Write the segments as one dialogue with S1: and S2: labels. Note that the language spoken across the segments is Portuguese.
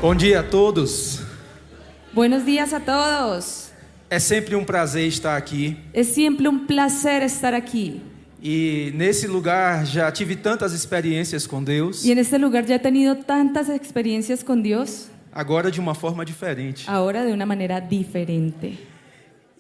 S1: Bom dia a todos.
S2: Buenos días a todos.
S1: É sempre um prazer estar aqui.
S2: Es siempre un placer estar aquí.
S1: E nesse lugar já tive tantas experiências com Deus.
S2: Y en este lugar ya he tenido tantas experiencias con Dios,
S1: Agora de uma forma diferente.
S2: ahora de una manera diferente.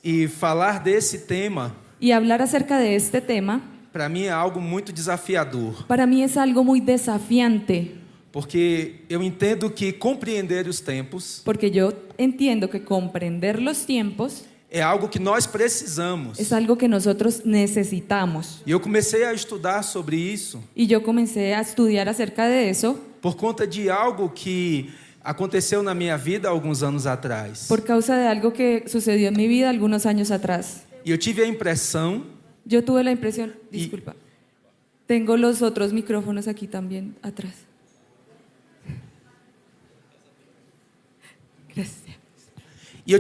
S1: E falar desse tema,
S2: Y hablar acerca de este tema,
S1: para mim é algo muito desafiador.
S2: para mí es algo muy desafiante,
S1: Porque eu entendo que compreender os tempos
S2: porque yo entiendo que comprender los tiempos
S1: é algo que nós precisamos.
S2: es algo que nosotros necesitamos.
S1: E eu comecei a estudar sobre isso
S2: Y yo comencé a estudiar acerca de eso
S1: por conta de algo que aconteceu na minha vida há alguns anos atrás.
S2: por causa de algo que sucedió en mi vida algunos años atrás.
S1: E eu tive a impressão,
S2: Yo tuve la impresión, disculpa, tengo los otros micrófonos aquí también atrás. Gracias. Y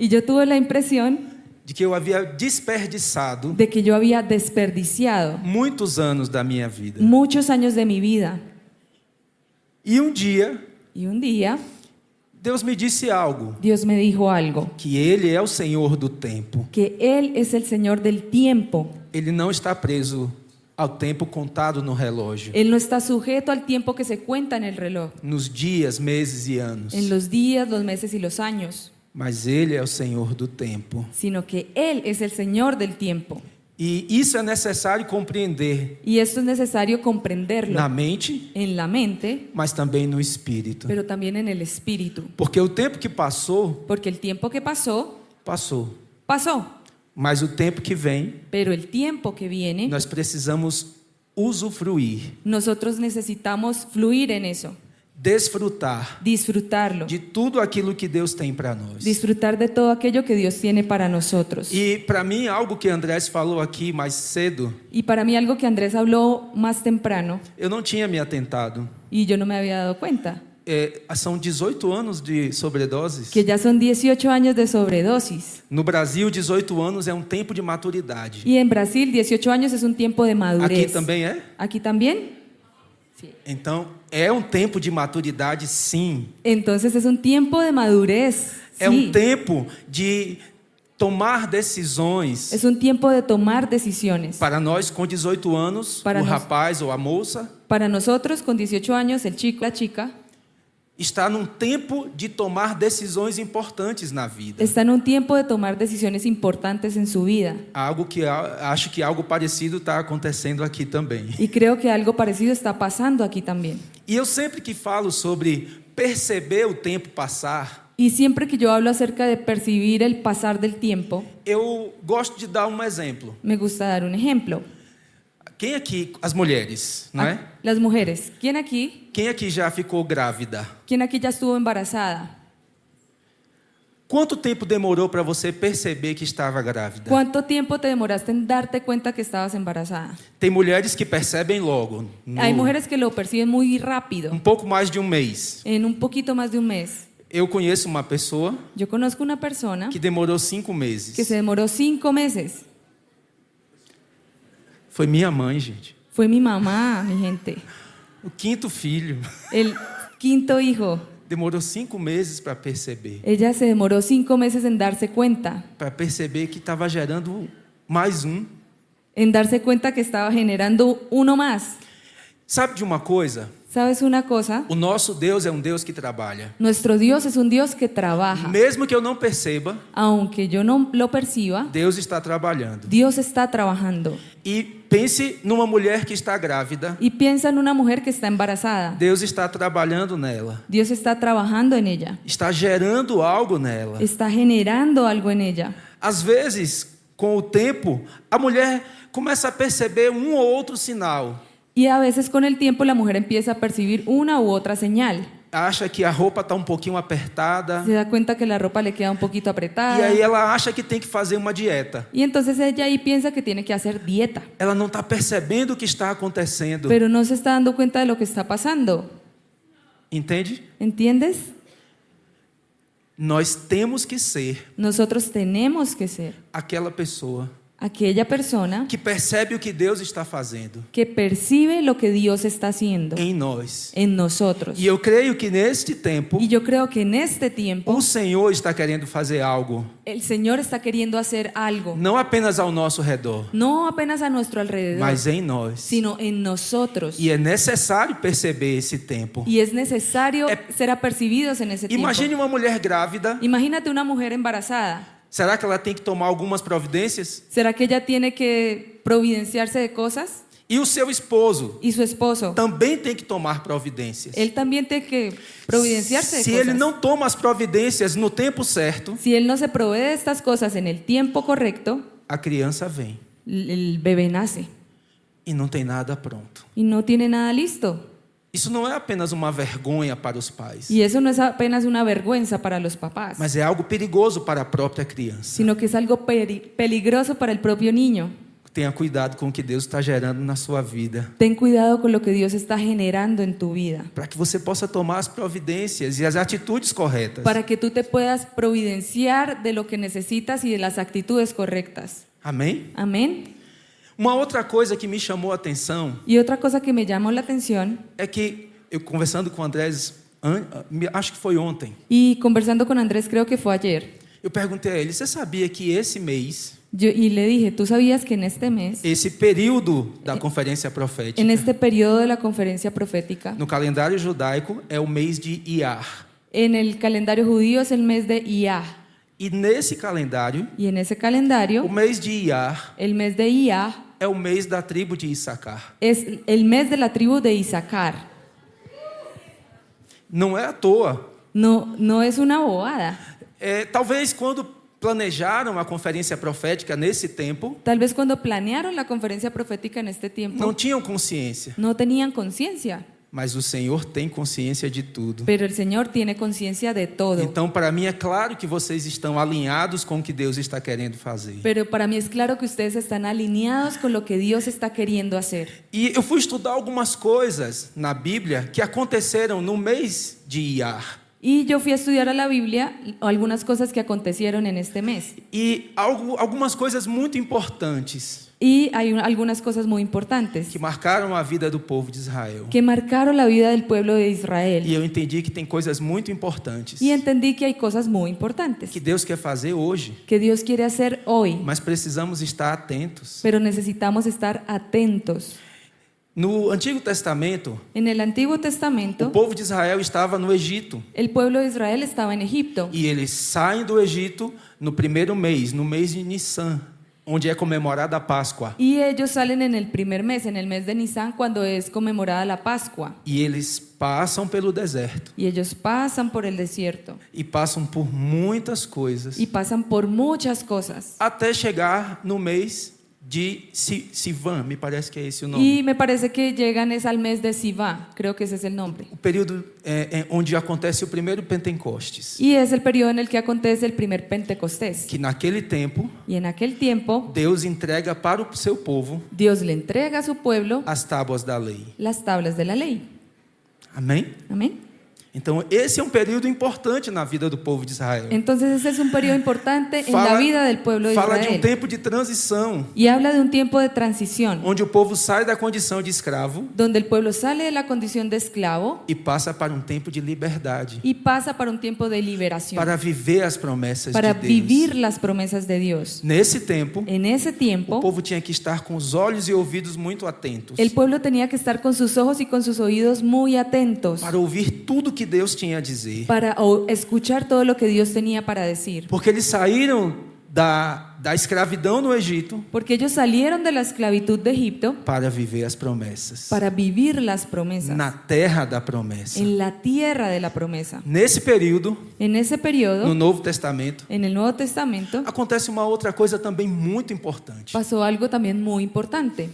S2: yo tuve la impresión
S1: de que eu havia desperdiçado
S2: de que yo había desperdiciado
S1: muitos anos da minha vida.
S2: muchos años de mi vida.
S1: E um dia,
S2: Y un día
S1: Deus me disse algo,
S2: Dios me dijo algo,
S1: que Ele é o Senhor do tempo.
S2: que Él es el Señor del tiempo.
S1: Ele não está preso ao tempo contado no relógio,
S2: Él no está sujeto al tiempo que se cuenta en el reloj,
S1: nos dias, meses e anos.
S2: en los días, los meses y los años,
S1: Mas Ele é o Senhor do tempo.
S2: sino que Él es el Señor del tiempo.
S1: E isso é necessário compreender
S2: Y esto es necesario comprenderlo
S1: na mente,
S2: en la mente,
S1: mas também no espírito.
S2: pero también en el espíritu.
S1: Porque o tempo que passou,
S2: Porque el tiempo que pasó,
S1: passou.
S2: pasó.
S1: Mas o tempo que vem,
S2: Pero el tiempo que viene,
S1: nós precisamos usufruir,
S2: nosotros necesitamos fluir en eso,
S1: desfrutar
S2: disfrutarlo,
S1: de tudo aquilo que Deus tem para nós.
S2: disfrutar de todo aquello que Dios tiene para nosotros.
S1: E para mim, algo que Andrés falou aqui mais cedo,
S2: Y para mí algo que Andrés habló más temprano
S1: eu não tinha me atentado.
S2: y yo no me había dado cuenta,
S1: São 18 anos de sobredoses.
S2: que ya son 18 años de sobredosis.
S1: No Brasil, 18 anos é um tempo de maturidade.
S2: Y en Brasil, 18 años es un tiempo de madurez.
S1: Aqui também é?
S2: ¿Aquí también? Sí.
S1: Então, é um tempo de maturidade, sim.
S2: Entonces es un tiempo de madurez.
S1: É
S2: Sí.
S1: um tempo de tomar decisões.
S2: Es un tiempo de tomar decisiones.
S1: Para nós, com 18 anos,
S2: Para
S1: o
S2: nós.
S1: rapaz ou a moça
S2: Para nosotros, con 18 años, el chico, la chica,
S1: está num tempo de tomar decisões importantes na vida.
S2: está en un tiempo de tomar decisiones importantes en su vida.
S1: Algo que acho que algo parecido está acontecendo aqui também.
S2: Y creo que algo parecido está pasando aquí también.
S1: E eu sempre que falo sobre perceber o tempo passar,
S2: Y siempre que yo hablo acerca de percibir el pasar del tiempo,
S1: eu gosto de dar um exemplo.
S2: me gusta dar un ejemplo.
S1: Quem aqui, as mulheres, não é?
S2: Las mujeres,
S1: Quem aqui já ficou grávida?
S2: ¿Quién aquí ya estuvo embarazada?
S1: Quanto tempo demorou para você perceber que estava grávida?
S2: ¿Cuánto tiempo te demoraste en darte cuenta que estabas embarazada?
S1: Tem mulheres que percebem logo,
S2: Hay mujeres que lo perciben muy rápido,
S1: um pouco mais de um mês.
S2: en un poquito más de un mes.
S1: Eu conheço uma pessoa
S2: Yo conozco una persona
S1: que demorou 5 meses.
S2: que se demoró 5 meses.
S1: Foi minha mãe, gente.
S2: Fue mi mamá, mi gente.
S1: O 5º filho.
S2: El 5º hijo.
S1: Demorou 5 meses para perceber.
S2: Ella se demoró 5 meses en darse cuenta.
S1: Para perceber que estava gerando mais um.
S2: En darse cuenta que estaba generando uno más.
S1: Sabe de uma coisa?
S2: ¿Sabes una cosa?
S1: O nosso Deus é um Deus que trabalha.
S2: Nuestro Dios es un Dios que trabaja.
S1: Mesmo que eu não perceba,
S2: Aunque yo no lo perciba,
S1: Deus está trabalhando.
S2: Dios está trabajando.
S1: E pense numa mulher que está grávida.
S2: Y piensa en una mujer que está embarazada.
S1: Deus está trabalhando nela.
S2: Dios está trabajando en ella.
S1: Está gerando algo nela.
S2: Está generando algo en ella.
S1: Às vezes, com o tempo, a mulher começa a perceber um ou outro sinal.
S2: Y a veces con el tiempo la mujer empieza a percibir una u otra señal.
S1: Acha que a roupa está um pouquinho apertada.
S2: Se da cuenta que la ropa le queda un poquito
S1: E
S2: apretada.
S1: aí ela acha que tem que fazer uma dieta.
S2: Y entonces ella ahí piensa que tiene que hacer dieta.
S1: Ela não está percebendo o que está acontecendo.
S2: Pero no se está dando cuenta de lo que está pasando.
S1: Entende?
S2: ¿Entiendes?
S1: Nós temos que ser
S2: Nosotros tenemos que ser
S1: aquela pessoa
S2: aquella persona
S1: que percebe o que Deus está fazendo
S2: que percibe lo que Dios está haciendo
S1: em nós.
S2: en nosotros.
S1: E eu creio que neste tempo
S2: Y yo creo que en este tiempo
S1: o Senhor está querendo fazer algo,
S2: el Señor está queriendo hacer algo,
S1: não apenas ao nosso redor,
S2: no apenas a nuestro alrededor,
S1: mas em nós.
S2: sino en nosotros.
S1: E é necessário perceber esse tempo.
S2: Y es necesario ser apercibidos en ese tiempo.
S1: Imagine uma mulher grávida.
S2: Imagínate una mujer embarazada.
S1: Será que ela tem que tomar algumas providências?
S2: ¿Será que ella tiene que providenciarse de cosas?
S1: E o seu esposo
S2: Y su esposo,
S1: também tem que tomar providências.
S2: él también tiene que providenciarse de
S1: Se
S2: cosas.
S1: ele não toma as providências no tempo certo,
S2: Si él no se provee de estas cosas en el tiempo correcto,
S1: a criança vem
S2: el bebé nace
S1: e não tem nada pronto.
S2: y no tiene nada listo.
S1: Isso não é apenas uma vergonha para os pais,
S2: Y eso no es apenas una vergüenza para los papás,
S1: mas é algo perigoso para a própria criança.
S2: sino que es algo peligroso para el propio niño.
S1: Tenha cuidado com o que Deus está gerando na sua vida,
S2: Ten cuidado con lo que Dios está generando en tu vida,
S1: para que você possa tomar as providências e as atitudes corretas.
S2: para que tú te puedas providenciar de lo que necesitas y de las actitudes correctas.
S1: Amém?
S2: Amén.
S1: Uma outra coisa que me chamou a atenção
S2: Y otra cosa que me llamó la atención,
S1: é que eu conversando com o Andrés, acho que foi ontem,
S2: y conversando con Andrés, creo que fue ayer,
S1: eu perguntei a ele: você sabia que esse mês,
S2: y le dije, ¿tú sabías que en este mes,
S1: esse período da conferência profética,
S2: en este periodo de la conferencia profética,
S1: no calendário judaico é o mês de Iyar?
S2: en el calendario judío es el mes de Iyah,
S1: E nesse calendário,
S2: y en ese
S1: o
S2: calendario,
S1: mês de Iyar
S2: el mes de Iyah
S1: é o mês da tribo de Issacar.
S2: es el mes de la tribu de Isaacar.
S1: Não é à toa.
S2: No, no es una bobada.
S1: Talvez quando planejaram a conferência profética nesse tempo,
S2: Tal vez cuando planearon la conferencia profética en este tiempo,
S1: não tinham consciência.
S2: no tenían conciencia,
S1: Mas o Senhor tem consciência de tudo.
S2: pero el Señor tiene conciencia de todo.
S1: Então, para mim, é claro que vocês estão alinhados com o que Deus está querendo fazer.
S2: Pero para mí es claro que ustedes están alineados con lo que Dios está queriendo hacer.
S1: E eu fui estudar algumas coisas na Bíblia que aconteceram no mês de Iyar.
S2: Y yo fui a estudiar a la Biblia algunas cosas que acontecieron en este mes.
S1: E algumas coisas muito importantes
S2: Y hay algunas cosas muy importantes
S1: que marcaram a vida do povo de Israel.
S2: que marcaron la vida del pueblo de Israel.
S1: E eu entendi que tem coisas muito importantes
S2: Y entendí que hay cosas muy importantes
S1: que Deus quer fazer hoje,
S2: que Dios quiere hacer hoy,
S1: mas precisamos estar atentos.
S2: pero necesitamos estar atentos.
S1: No Antigo Testamento,
S2: En el Antiguo
S1: o
S2: Testamento,
S1: povo de Israel estava no Egito.
S2: el pueblo de Israel estaba en Egipto
S1: E eles saem do Egito no primeiro mês, no mês de Nissan, onde é comemorada a Páscoa.
S2: y ellos salen en el primer mes, en el mes de Nisan, cuando es conmemorada la Pascua.
S1: E eles passam pelo deserto
S2: Y ellos pasan por el desierto
S1: e passam por muitas coisas
S2: y pasan por muchas cosas.
S1: até chegar no mês de Sivan, me parece que é esse o nome.
S2: Y me parece que llegan es al mes de Siva, creo que ese es el nombre.
S1: O período onde acontece o primeiro Pentecostes.
S2: Y es el periodo en el que acontece el primer Pentecostés.
S1: Que naquele tempo,
S2: Y en aquel tiempo,
S1: Deus entrega para o seu povo
S2: Dios le entrega a su pueblo
S1: as tábuas da lei.
S2: las tablas de la ley.
S1: Amém?
S2: Amén.
S1: Então, esse é um período importante na vida do povo de Israel.
S2: Entonces ese es un periodo importante en la vida del pueblo de
S1: Fala de um
S2: Israel.
S1: tempo de transição,
S2: Y habla de un tiempo de transición,
S1: onde o povo sai da condição de escravo
S2: donde el pueblo sale de la condición de esclavo
S1: e passa para um tempo de liberdade,
S2: y pasa para un tiempo de liberación,
S1: para viver as promessas
S2: para
S1: de Deus.
S2: vivir las promesas de Dios.
S1: Nesse tempo,
S2: En ese
S1: o
S2: tiempo,
S1: povo tinha que estar com os olhos e ouvidos muito atentos
S2: el pueblo tenía que estar con sus ojos y con sus oídos muy atentos
S1: para ouvir tudo que Deus tinha a dizer.
S2: para escuchar todo lo que Dios tenía para decir.
S1: Porque eles saíram da escravidão no Egito
S2: Porque ellos salieron de la esclavitud de Egipto
S1: para viver as promessas
S2: para vivir las promesas
S1: na terra da promessa.
S2: en la tierra de la promesa.
S1: Nesse período,
S2: En ese
S1: no
S2: periodo,
S1: Novo Testamento,
S2: en el Nuevo Testamento,
S1: acontece uma outra coisa também muito importante.
S2: pasó algo también muy importante.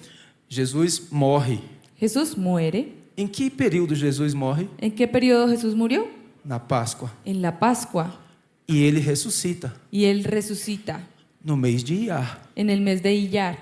S1: Jesus morre.
S2: Jesús muere.
S1: Em que período Jesus morre?
S2: ¿En qué periodo Jesús murió?
S1: Na Páscoa.
S2: En la Pascua.
S1: E ele ressuscita
S2: Y él resucita
S1: no mês de Iyar.
S2: en el mes de Iyar.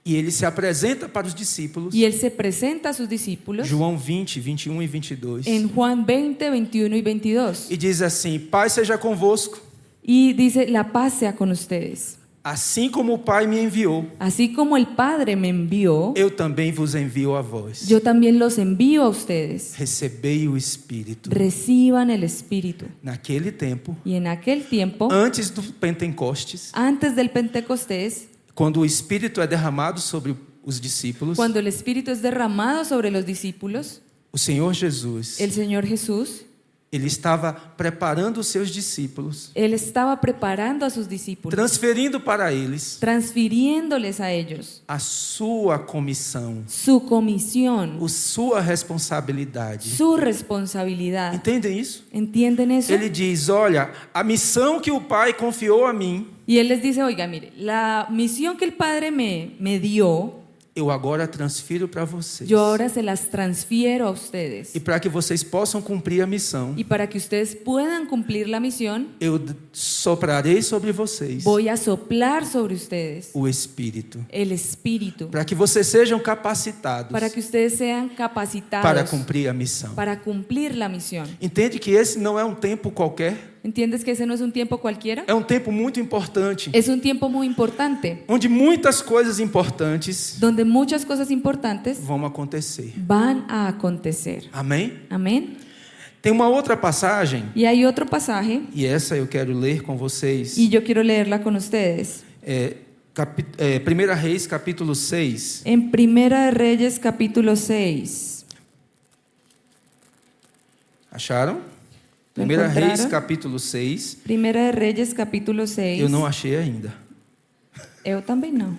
S1: E ele se apresenta para os discípulos.
S2: Y él se presenta a sus discípulos
S1: João 20, 21 e 22.
S2: en Juan 20, 21 y 22.
S1: E diz assim: Pai seja convosco.
S2: Y dice, la paz sea con ustedes.
S1: assim como o Pai me enviou,
S2: Así como el Padre me envió,
S1: eu também vos envio a vós.
S2: yo también los envío a ustedes.
S1: Recebei o Espírito.
S2: Reciban el Espíritu.
S1: Naquele tempo,
S2: Y en aquel tiempo,
S1: antes do Pentecostes,
S2: antes del Pentecostés,
S1: quando o Espírito é derramado sobre os discípulos,
S2: cuando el Espíritu es derramado sobre los discípulos,
S1: o Senhor Jesus,
S2: el Señor Jesús,
S1: ele estava preparando os seus discípulos,
S2: Él estaba preparando a sus discípulos,
S1: transferindo para eles
S2: transfiriéndoles a ellos
S1: a sua comissão,
S2: su comisión,
S1: sua responsabilidade.
S2: su responsabilidad.
S1: Entendem isso?
S2: ¿Entienden eso?
S1: Ele diz: olha, a missão que o Pai confiou a mim,
S2: Y Él les dice, oiga, mire, la misión que el Padre me dio,
S1: eu agora transfiro para vocês.
S2: yo ahora se las transfiero a ustedes.
S1: E para que vocês possam cumprir a missão,
S2: Y para que ustedes puedan cumplir la misión,
S1: eu soprarei sobre vocês
S2: voy a soplar sobre ustedes
S1: o Espírito,
S2: el Espíritu,
S1: para que vocês sejam capacitados
S2: para que ustedes sean capacitados
S1: para cumprir a missão.
S2: para cumplir la misión.
S1: Entende que esse não é um tempo qualquer,
S2: ¿Entiendes que ese no es un tiempo cualquiera?
S1: é um tempo muito importante,
S2: Es un tiempo muy importante,
S1: onde muitas coisas importantes
S2: donde muchas cosas importantes
S1: vão acontecer.
S2: van a acontecer.
S1: Amém?
S2: Amén.
S1: Tem uma outra passagem,
S2: Y hay otro pasaje,
S1: e essa eu quero ler com vocês.
S2: y yo quiero leerla con ustedes.
S1: 1 Reis, capítulo 6.
S2: En Primera de Reyes, capítulo 6.
S1: Acharam?
S2: Lo
S1: 1 Reis,
S2: encontraram?
S1: capítulo 6.
S2: Primera de Reyes, capítulo 6.
S1: Eu não achei ainda.
S2: Eu também não.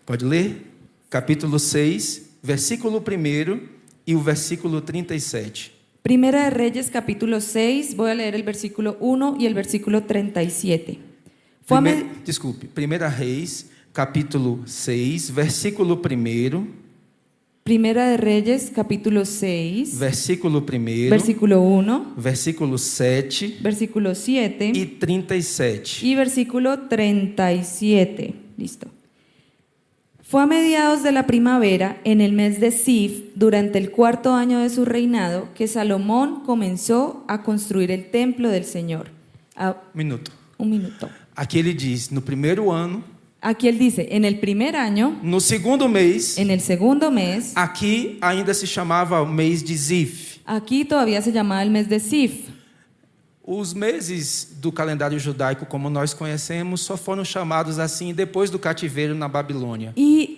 S1: Pode ler? Capítulo 6, versículo 1 e o versículo 37.
S2: Primera de Reyes, capítulo 6. Voy a leer el versículo 1 y el versículo 37.
S1: Desculpe, 1 Reis, capítulo 6, versículo 1,
S2: Primera de Reyes, capítulo 6,
S1: versículo 1,
S2: versículo 1,
S1: versículo 7
S2: versículo 7
S1: e 37.
S2: y versículo 37. Listo. Fue a mediados de la primavera, en el mes de Sif, durante el 4º año de su reinado, que Salomón comenzó a construir el templo del Señor.
S1: Minuto.
S2: Un minuto.
S1: Aqui ele diz: no primeiro ano,
S2: Aquí él dice, en el primer año,
S1: no segundo mês,
S2: en el segundo mes,
S1: aqui ainda se chamava o mês de Zif.
S2: aquí todavía se llamaba el mes de Sif.
S1: Os meses do calendário judaico, como nós conhecemos, só foram chamados assim depois do cativeiro na Babilônia.
S2: Y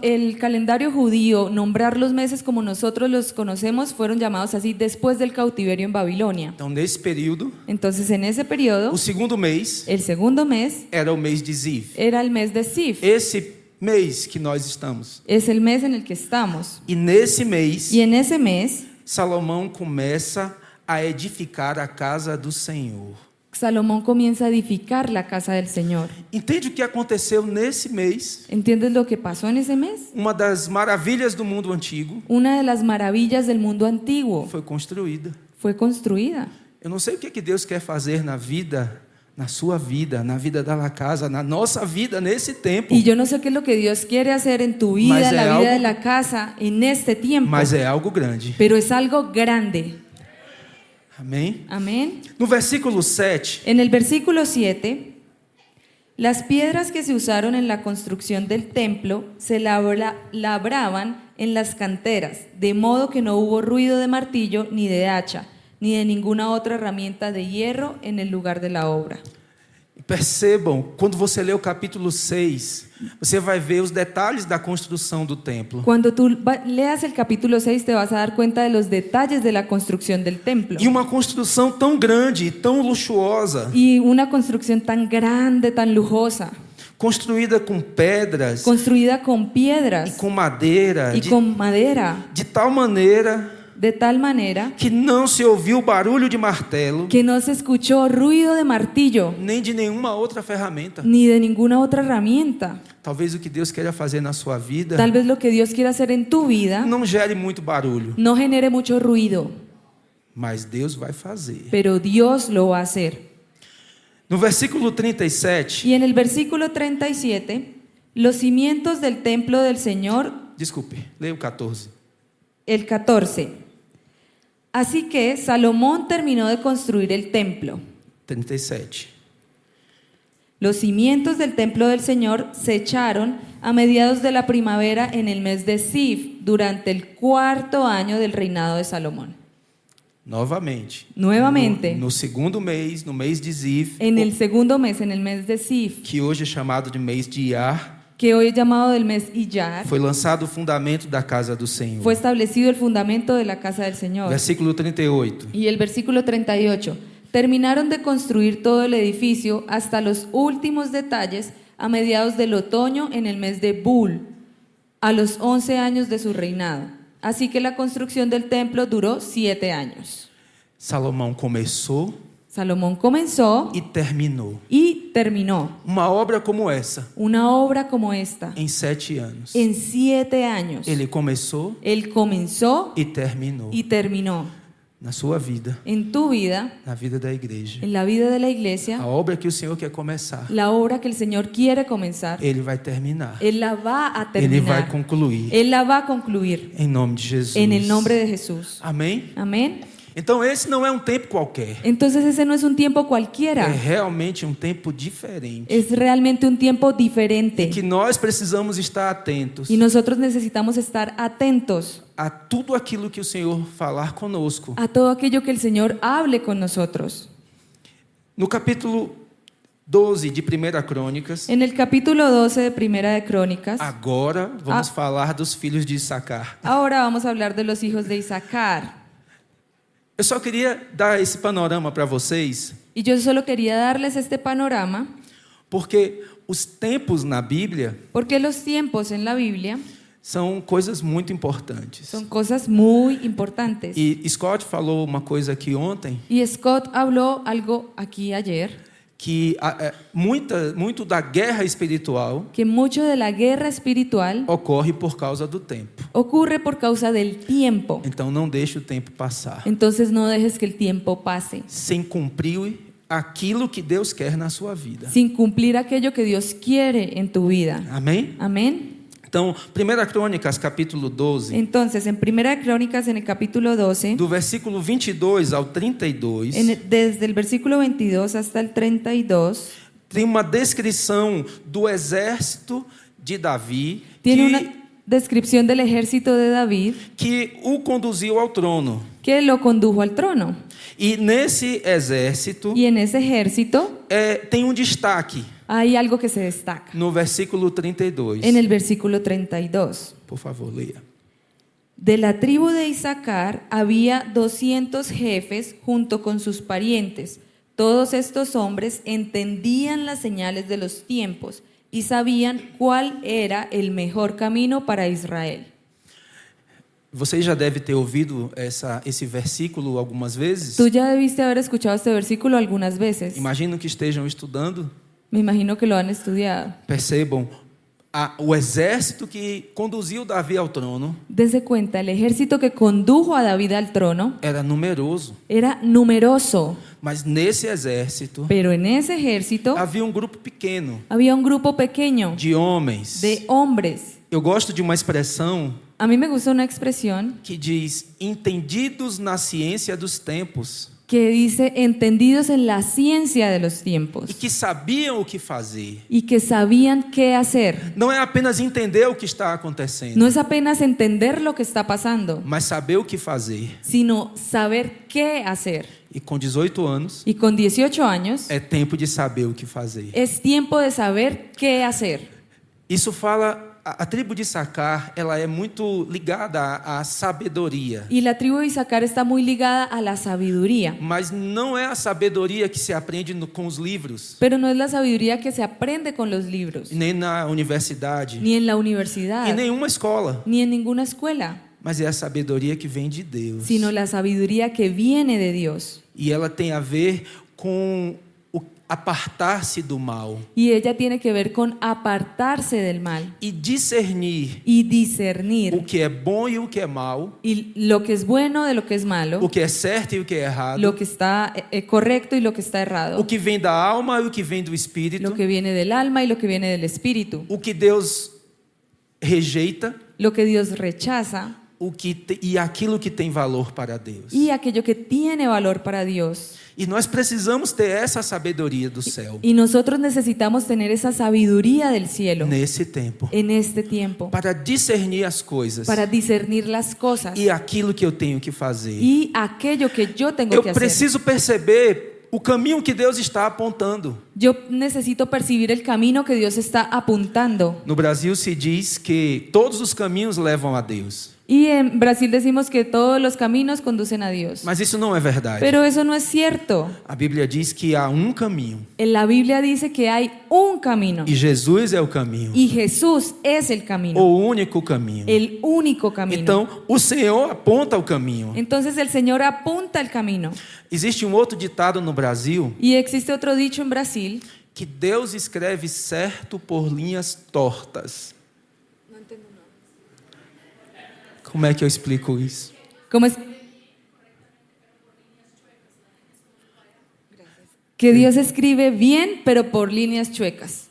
S2: el calendario judío, nombrar los meses como nosotros los conocemos, fueron llamados así después del cautiverio en Babilonia.
S1: Então, nesse período,
S2: Entonces, en ese periodo,
S1: o segundo mês
S2: el segundo mes
S1: era o mês de Zif.
S2: era el mes de Sif.
S1: Esse mês que nós estamos.
S2: Es el mes en el que estamos.
S1: E nesse mês,
S2: Y en ese mes,
S1: Salomão começa a edificar a casa do Senhor.
S2: Salomón comienza a edificar la casa del Señor.
S1: Entende o que aconteceu nesse mês?
S2: ¿Entiendes lo que pasó en ese mes?
S1: Uma das maravilhas do mundo antigo
S2: Una de las maravillas del mundo antiguo
S1: foi construída.
S2: fue construida.
S1: Eu não sei o que Deus quer fazer na vida, na sua vida, na vida da La Casa, na nossa vida nesse tempo.
S2: Y yo no sé qué es lo que Dios quiere hacer en tu vida,
S1: Mas
S2: en la
S1: é
S2: vida
S1: algo-
S2: de la casa, en este tiempo.
S1: Mas é algo grande.
S2: Pero es algo grande.
S1: Amém?
S2: Amén.
S1: No versículo 7,
S2: En el versículo 7, las piedras que se usaron en la construcción del templo se labraban en las canteras, de modo que no hubo ruido de martillo ni de hacha, ni de ninguna otra herramienta de hierro en el lugar de la obra.
S1: percebam, quando você lê o capítulo 6, você vai ver os detalhes da construção do templo.
S2: Cuando tú leas el capítulo 6 te vas a dar cuenta de los detalles de la construcción del templo.
S1: E uma construção tão grande e tão luxuosa,
S2: Y una construcción tan grande, tan lujosa,
S1: construída com pedras
S2: construida con
S1: e
S2: piedras
S1: com madeira,
S2: y con madera,
S1: de tal maneira
S2: de tal manera
S1: que não se ouviu barulho de martelo,
S2: que no se escuchó ruido de martillo
S1: nem de nenhuma outra ferramenta.
S2: ni de ninguna otra herramienta.
S1: Talvez o que Deus queira fazer na sua vida
S2: Tal vez lo que Dios quiera hacer en tu vida
S1: não gere muito barulho,
S2: no genere mucho ruido,
S1: mas Deus vai fazer.
S2: pero Dios lo va a hacer.
S1: No versículo 37,
S2: Y en el versículo 37, los cimientos del templo del Señor,
S1: desculpe, leia o 14.
S2: el 14. Así que Salomón terminó de construir el templo.
S1: 37.
S2: Los cimientos del templo del Señor se echaron a mediados de la primavera en el mes de Sif, durante el 4º año del reinado de Salomón.
S1: Nuevamente, no segundo mês, no mês de Zif,
S2: En el segundo mes, en el mes de Sif,
S1: que hoje é chamado de mês de Iar,
S2: que hoy es llamado del mes Iyar,
S1: foi lançado o fundamento da casa do Senhor.
S2: fue establecido el fundamento de la casa del Señor.
S1: Versículo 38.
S2: Y el versículo 38. Terminaron de construir todo el edificio hasta los últimos detalles a mediados del otoño en el mes de Bul, a los 11 años de su reinado. Así que la construcción del templo duró 7 años.
S1: Salomão começou
S2: Salomón comenzó
S1: e terminou.
S2: y terminó
S1: Uma obra como essa,
S2: una obra como esta
S1: em 7 anos.
S2: en 7 años.
S1: Ele começou
S2: Él comenzó
S1: e terminou.
S2: y terminó.
S1: Na sua vida,
S2: En tu vida,
S1: na vida da igreja.
S2: en la vida de la
S1: A
S2: iglesia,
S1: obra que o Senhor quer começar,
S2: la obra que el Señor quiere comenzar,
S1: Ele vai terminar.
S2: Él la va a
S1: Ele vai
S2: terminar.
S1: concluir.
S2: Él la va a concluir
S1: Em nome de Jesus.
S2: en el nombre de Jesús.
S1: Amém?
S2: Amén.
S1: Então esse não é um tempo qualquer.
S2: Entonces ese no es un tiempo
S1: É
S2: cualquiera,
S1: realmente um tempo diferente.
S2: es realmente un tiempo diferente.
S1: Que nós precisamos estar atentos
S2: Y nosotros necesitamos estar atentos
S1: a tudo aquilo que o Senhor falar conosco.
S2: a todo aquello que el Señor hable con nosotros.
S1: No capítulo 12 de 1 Crônicas,
S2: En el capítulo 12 de Primera de Crónicas,
S1: agora vamos falar dos filhos de Issacar.
S2: ahora vamos a hablar de los hijos de Isaacar.
S1: Eu só queria dar esse panorama para vocês,
S2: Y yo solo quería darles este panorama,
S1: porque os tempos na Bíblia
S2: porque los tiempos en la Biblia
S1: são coisas muito importantes.
S2: son cosas muy importantes.
S1: E Scott falou uma coisa aqui ontem,
S2: Y Scott habló algo aquí ayer,
S1: que muito da guerra espiritual
S2: que mucho de la guerra espiritual
S1: ocorre por causa do tempo.
S2: ocurre por causa del tiempo.
S1: Então não deixe o tempo passar
S2: Entonces no dejes que el tiempo pase
S1: sem cumprir aquilo que Deus quer na sua vida.
S2: sin cumplir aquello que Dios quiere en tu vida.
S1: Amém?
S2: Amén.
S1: Então, 1 Crônicas, capítulo 12,
S2: Entonces, en Primera de Crónicas, en el capítulo 12,
S1: do versículo 22 ao 32,
S2: desde el versículo 22 hasta el 32,
S1: tem uma descrição do exército de Davi
S2: tiene una descripción del ejército de David
S1: que o conduziu ao trono.
S2: que lo condujo al trono.
S1: E nesse exército
S2: Y en ese ejército
S1: tem um destaque
S2: hay algo que se destaca.
S1: no versículo 32.
S2: En el versículo 32.
S1: Por favor, leia.
S2: De la tribu de Isaacar había 200 jefes junto con sus parientes. Todos estos hombres entendían las señales de los tiempos y sabían cuál era el mejor camino para Israel.
S1: Você já deve ter ouvido esse versículo algumas vezes.
S2: Tú ya debiste haber escuchado este versículo algunas veces.
S1: Imagino que estejam estudando.
S2: Me imagino que lo han estudiado.
S1: Percebam, o exército que conduziu Davi ao trono
S2: Dese cuenta, el ejército que condujo a David al trono
S1: era numeroso,
S2: era numeroso,
S1: mas nesse exército
S2: pero en ese ejército
S1: havia um grupo pequeno
S2: había un grupo pequeño
S1: de homens.
S2: de hombres.
S1: Eu gosto de uma expressão
S2: A mí me gusta una expresión
S1: que diz entendidos na ciência dos tempos
S2: que dice entendidos en la ciencia de los
S1: e
S2: tiempos
S1: que sabiam o que fazer.
S2: y que sabían qué hacer.
S1: Não é apenas entender o que está acontecendo,
S2: No es apenas entender lo que está pasando,
S1: mas saber o que fazer.
S2: sino saber qué hacer.
S1: E com 18 anos
S2: Y con 18 años
S1: é tempo de saber o que fazer.
S2: es tiempo de saber qué hacer.
S1: Isso fala, a tribo de Issacar, ela é muito ligada à sabedoria.
S2: Y la tribu de Isaacar está muy ligada a la sabiduría,
S1: Mas não é a sabedoria que se aprende com os livros,
S2: pero no es la sabiduría que se aprende con los libros,
S1: nem na universidade,
S2: ni en la
S1: em
S2: universidad,
S1: nenhuma escola.
S2: ni en ninguna escuela,
S1: Mas é a sabedoria que vem de Deus.
S2: sino la sabiduría que viene de Dios.
S1: E ela tem a ver com o apartar-se do mal
S2: Y ella tiene que ver con apartarse del mal
S1: e discernir
S2: y
S1: o
S2: discernir
S1: que é bom e o que é mal,
S2: y lo que es bueno de lo que es malo,
S1: o que é certo e o que é errado,
S2: lo que está correcto y lo que está
S1: o
S2: errado,
S1: que vem da alma e o que vem do espírito,
S2: lo que viene del alma y lo que viene del espíritu,
S1: o que Deus rejeita
S2: lo que Dios rechaza
S1: e aquilo que tem valor para Deus.
S2: y aquello que tiene valor para Dios.
S1: E nós precisamos ter essa sabedoria do céu
S2: Y nosotros necesitamos tener esa sabiduría del cielo
S1: nesse tempo,
S2: en este tiempo
S1: para discernir as coisas
S2: para discernir las cosas
S1: e aquilo que eu tenho que fazer.
S2: y aquello que yo tengo
S1: Eu
S2: que hacer.
S1: preciso perceber o caminho que Deus está apontando.
S2: Yo necesito percibir el camino que Dios está apuntando.
S1: No Brasil se diz que todos os caminhos levam a Deus,
S2: Y en Brasil decimos que todos los caminos conducen a Dios.
S1: mas isso não é verdade.
S2: Pero eso no es cierto.
S1: A Bíblia diz que há um caminho
S2: En la Biblia dice que hay un camino
S1: e Jesus é o caminho,
S2: y Jesús es el camino,
S1: o único caminho.
S2: el único camino.
S1: Então, o Senhor aponta o caminho.
S2: Entonces el Señor apunta el camino.
S1: Existe um outro ditado no Brasil
S2: Y existe otro dicho en Brasil.
S1: que Deus escreve certo por linhas tortas. Como é que eu explico isso?
S2: ¿Cómo es? Que Dios escribe bien, pero por líneas chuecas.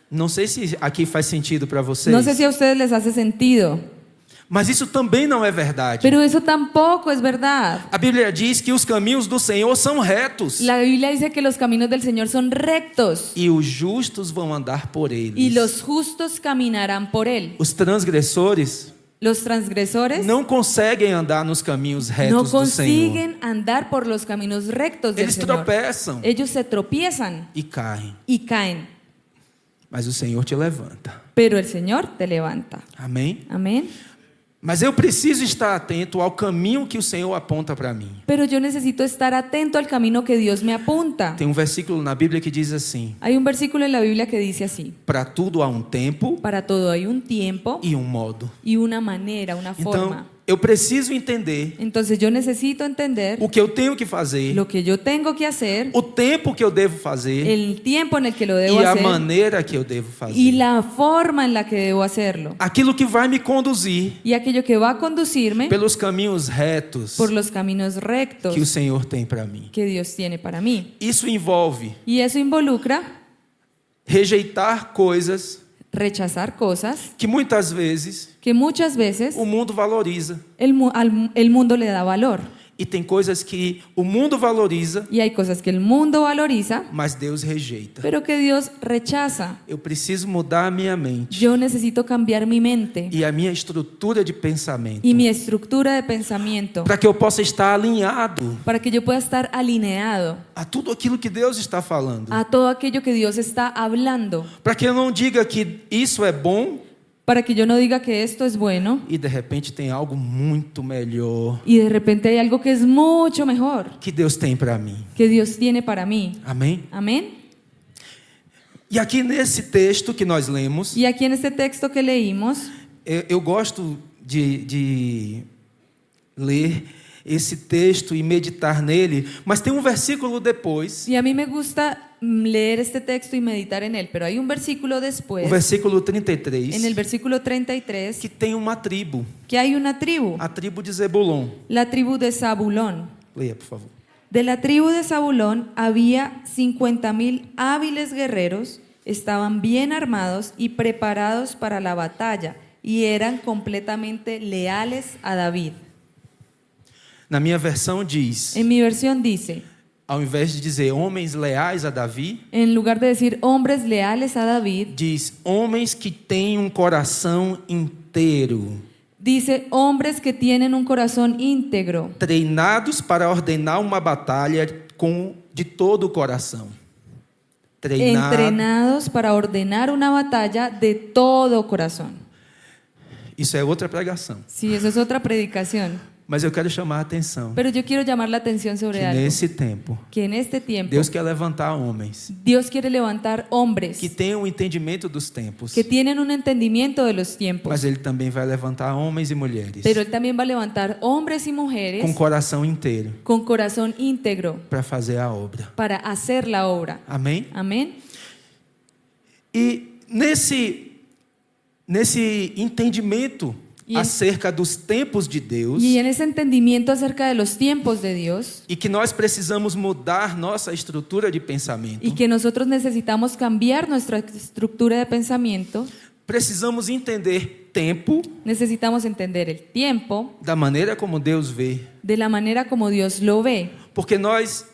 S1: Não sei se aqui faz sentido para vocês,
S2: No sé si a ustedes les hace sentido,
S1: mas isso também não é verdade.
S2: pero eso tampoco es verdad.
S1: A Bíblia diz que os caminhos do Senhor são retos
S2: La Biblia dice que los caminos del Señor son rectos
S1: e os justos vão andar por eles.
S2: y los justos caminarán por él.
S1: Os transgressores
S2: Los transgresores
S1: não conseguem andar nos caminhos retos
S2: no
S1: do Senhor.
S2: consiguen andar por los caminos rectos del
S1: Eles
S2: Señor.
S1: tropeçam
S2: Ellos se tropiezan
S1: e caem,
S2: y caen,
S1: mas o Senhor te levanta.
S2: pero el Señor te levanta.
S1: Amém?
S2: Amén.
S1: Mas eu preciso estar atento ao caminho que o Senhor aponta para mim.
S2: Pero yo necesito estar atento al camino que Dios me apunta.
S1: Tem um versículo na Bíblia que diz assim:
S2: Hay un versículo en la Biblia que dice así:
S1: para tudo há um tempo
S2: para todo hay un tiempo
S1: e um modo.
S2: y una manera, una
S1: Então,
S2: forma.
S1: eu preciso entender
S2: Entonces yo necesito entender
S1: o que eu tenho que fazer,
S2: lo que yo tengo que hacer,
S1: o tempo que eu devo fazer
S2: el tiempo en el que lo debo
S1: e a
S2: hacer
S1: maneira que eu devo
S2: y
S1: fazer.
S2: la forma en la que debo hacerlo.
S1: Aquilo que vai me conduzir
S2: Y aquello que va a conducirme
S1: pelos caminhos retos
S2: por los caminos rectos
S1: que o Senhor tem para mim.
S2: que Dios tiene para mí.
S1: Isso envolve
S2: Y eso involucra
S1: rejeitar coisas
S2: rechazar cosas
S1: que muitas vezes
S2: que muchas veces
S1: o mundo valoriza.
S2: el mundo le da valor.
S1: E tem coisas que o mundo valoriza,
S2: Y hay cosas que el mundo valoriza,
S1: mas Deus rejeita.
S2: pero que Dios rechaza.
S1: Eu preciso mudar a minha mente
S2: Yo necesito cambiar mi mente
S1: e a minha estrutura de pensamento
S2: y mi estructura de pensamiento
S1: para que eu possa estar alinhado
S2: para que yo pueda estar alineado
S1: a tudo aquilo que Deus está falando.
S2: a todo aquello que Dios está hablando,
S1: Para que eu não diga que isso é bom
S2: para que yo no diga que esto es bueno
S1: e de repente tem algo muito melhor
S2: y de repente hay algo que es mucho mejor
S1: que Deus tem para mim.
S2: que Dios tiene para mí.
S1: Amém?
S2: Amén.
S1: E aqui nesse texto que nós lemos,
S2: Y aquí en este texto que leímos,
S1: eu gosto de ler esse texto e meditar nele, mas tem um versículo depois,
S2: y a mí me gusta leer este texto y meditar en él, pero hay un versículo
S1: o
S2: después,
S1: versículo
S2: en el
S1: 33,
S2: versículo 33,
S1: que tem uma tribo,
S2: que hay una tribu,
S1: a tribo de Zebulon.
S2: la tribu de Zabulón.
S1: Leia, por favor.
S2: De la tribu de Zabulón había 50,000 hábiles guerreros, estaban bien armados y preparados para la batalla y eran completamente leales a David.
S1: Na minha versão diz,
S2: En mi versión dice,
S1: ao invés de dizer homens leais a Davi,
S2: en lugar de decir hombres leales a David,
S1: diz homens que têm um coração inteiro,
S2: dice hombres que tienen un corazón íntegro,
S1: treinados para ordenar uma batalha de todo o coração.
S2: entrenados para ordenar una batalla de todo corazón.
S1: Isso é outra pregação.
S2: Sí, eso es otra predicación.
S1: Mas eu quero chamar a atenção
S2: Pero yo quiero llamar la atención
S1: que
S2: sobre algo.
S1: nesse tempo,
S2: Que en este tiempo
S1: Deus quer levantar homens
S2: Dios quiere levantar hombres
S1: que tenham um entendimento dos tempos,
S2: que tienen un entendimiento de los tiempos,
S1: mas Ele também vai levantar homens e mulheres
S2: pero Él también va a levantar hombres y
S1: com
S2: mujeres
S1: coração inteiro
S2: con corazón íntegro
S1: para fazer a obra.
S2: para hacer la obra.
S1: Amém?
S2: Amén.
S1: E nesse entendimento acerca dos tempos de Deus,
S2: Y en ese entendimiento acerca de los tiempos de Dios
S1: e que nós precisamos mudar nossa estrutura de pensamento,
S2: y que nosotros necesitamos cambiar nuestra estructura de pensamiento,
S1: precisamos entender tempo
S2: necesitamos entender el tiempo
S1: da maneira como Deus vê.
S2: de la manera como Dios lo ve.
S1: Porque nós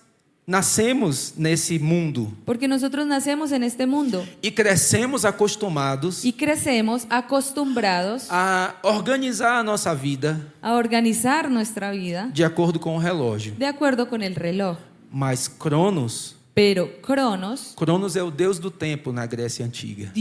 S1: nascemos nesse mundo
S2: Porque nosotros nacemos en este mundo
S1: e crescemos acostumados
S2: y crecemos acostumbrados
S1: a organizar a nossa vida
S2: a organizar nuestra vida
S1: de acordo com o relógio.
S2: de acuerdo con el reloj.
S1: Mas Cronos
S2: Pero Cronos
S1: é o deus do tempo na Grécia Antiga.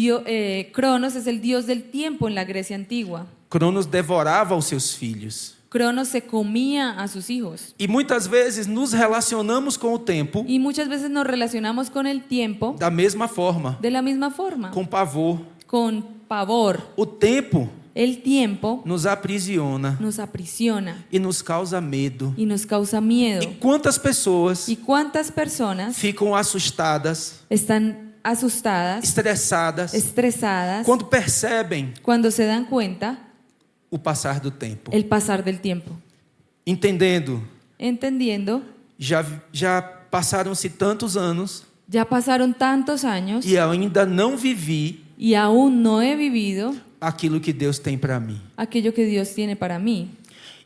S2: Cronos es el dios del tiempo en la Grecia antigua.
S1: Cronos devorava os seus filhos.
S2: Cronos se comía a sus hijos.
S1: E muitas vezes nos relacionamos com o tempo
S2: Y muchas veces nos relacionamos con el tiempo
S1: da mesma forma,
S2: de la misma forma,
S1: com pavor.
S2: con pavor.
S1: O tempo
S2: El tiempo
S1: nos aprisiona
S2: nos aprisiona
S1: e nos causa medo.
S2: y nos causa miedo.
S1: E quantas pessoas
S2: ¿Y cuántas personas
S1: ficam assustadas,
S2: están asustadas,
S1: estressadas,
S2: estresadas,
S1: quando percebem
S2: cuando se dan cuenta
S1: o passar do tempo?
S2: el pasar del tiempo?
S1: Entendendo,
S2: Entendiendo,
S1: já passaram-se tantos anos
S2: ya pasaron tantos años
S1: e ainda não vivi
S2: y aún no he vivido
S1: aquilo que Deus tem para mim.
S2: aquello que Dios tiene para mí.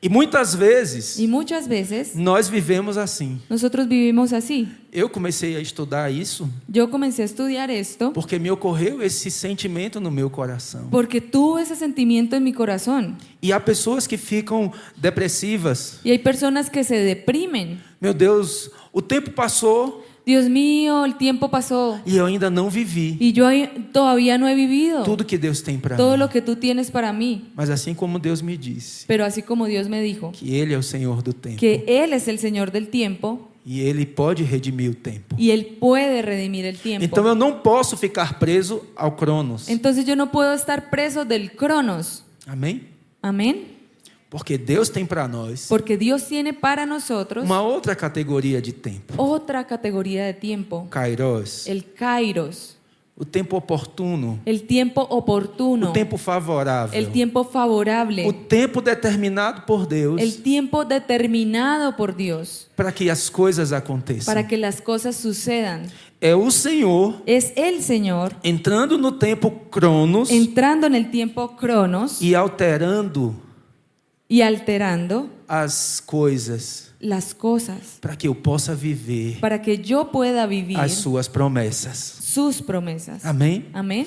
S1: E muitas vezes
S2: Y muchas veces
S1: nós vivemos assim.
S2: nosotros vivimos así.
S1: Eu comecei a estudar isso
S2: Yo comencé a estudiar esto
S1: porque me ocorreu esse sentimento no meu coração.
S2: porque tuve ese sentimiento en mi corazón.
S1: E há pessoas que ficam depressivas.
S2: Y hay personas que se deprimen.
S1: Meu Deus, o tempo passou
S2: Dios mío, el tiempo pasó
S1: e eu ainda não vivi
S2: y yo todavía no he vivido
S1: tudo que Deus tem para
S2: todo
S1: mim.
S2: lo que tú tienes para mí.
S1: Mas assim como Deus me disse
S2: Pero así como Dios me dijo
S1: que Ele é o Senhor do tempo
S2: que Él es el Señor del tiempo
S1: e Ele pode redimir o tempo.
S2: y Él puede redimir el tiempo.
S1: Então eu não posso ficar preso ao Cronos.
S2: Entonces yo no puedo estar preso del Cronos.
S1: Amém?
S2: Amén.
S1: Porque Deus tem para nós
S2: Porque Dios tiene para nosotros
S1: uma outra categoria de tempo.
S2: otra categoría de tiempo,
S1: Kairos,
S2: el Kairos,
S1: o tempo oportuno,
S2: el tiempo oportuno,
S1: o tempo favorável,
S2: el tiempo favorable,
S1: o tempo determinado por Deus
S2: el tiempo determinado por Dios
S1: para que as coisas aconteçam.
S2: para que las cosas sucedan.
S1: É o Senhor
S2: Es el Señor
S1: entrando no tempo Cronos
S2: entrando en el tiempo Cronos
S1: e alterando
S2: y alterando
S1: as coisas
S2: las cosas
S1: para que eu possa viver
S2: para que yo pueda vivir
S1: as suas promessas.
S2: sus promesas.
S1: Amém?
S2: Amén.